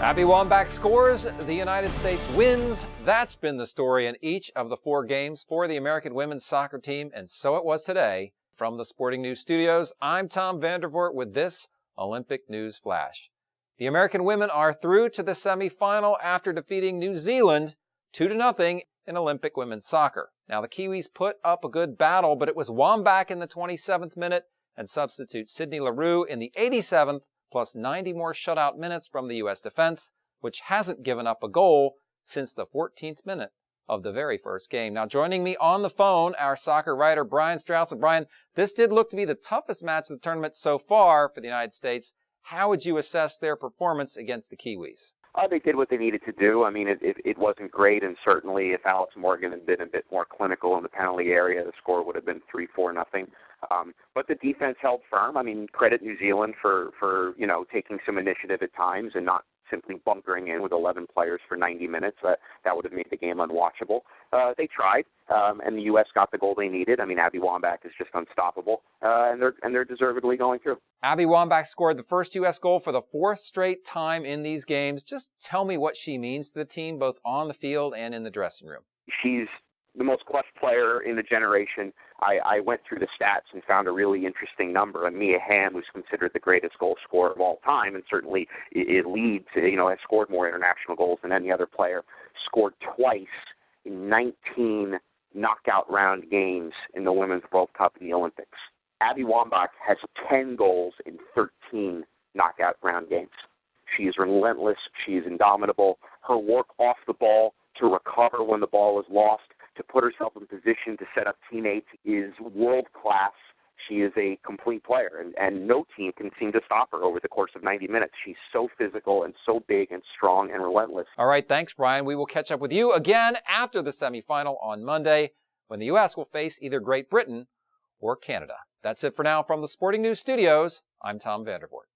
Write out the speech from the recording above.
Abby Wambach scores, the United States wins. That's been the story in each of the 4 games for the American women's soccer team, and so it was today. From the Sporting News Studios, I'm Tom Vandervoort with this Olympic News Flash. The American women are through to the semifinal after defeating New Zealand 2-0 in Olympic women's soccer. Now, the Kiwis put up a good battle, but it was Wambach in the 27th minute and substitute Sydney Leroux in the 87th, plus 90 more shutout minutes from the U.S. defense, which hasn't given up a goal since the 14th minute of the very first game. Now, joining me on the phone, our soccer writer, Brian Strauss. And Brian, this did look to be the toughest match of the tournament so far for the United States. How would you assess their performance against the Kiwis? They did what they needed to do. I mean, it wasn't great, and certainly if Alex Morgan had been a bit more clinical in the penalty area, the score would have been 3-4-0. But the defense held firm. I mean, credit New Zealand for taking some initiative at times and not simply bunkering in with 11 players for 90 minutes. That would have made the game unwatchable. They tried, and the U.S. got the goal they needed. I mean, Abby Wambach is just unstoppable, and they're deservedly going through. Abby Wambach scored the first U.S. goal for the 4th straight time in these games. Just tell me what she means to the team, both on the field and in the dressing room. She's the most clutch player in the generation. I went through the stats and found a really interesting number. And Mia Hamm, who's considered the greatest goal scorer of all time, and certainly it leads, has scored more international goals than any other player, scored twice in 19 knockout round games in the Women's World Cup and the Olympics. Abby Wambach has 10 goals in 13 knockout round games. She is relentless. She is indomitable. Her work off the ball to recover when the ball is lost, to put herself in position to set up teammates is world-class. She is a complete player, and no team can seem to stop her over the course of 90 minutes. She's so physical and so big and strong and relentless. All right, thanks, Brian. We will catch up with you again after the semifinal on Monday, when the U.S. will face either Great Britain or Canada. That's it for now from the Sporting News Studios. I'm Tom Vandervoort.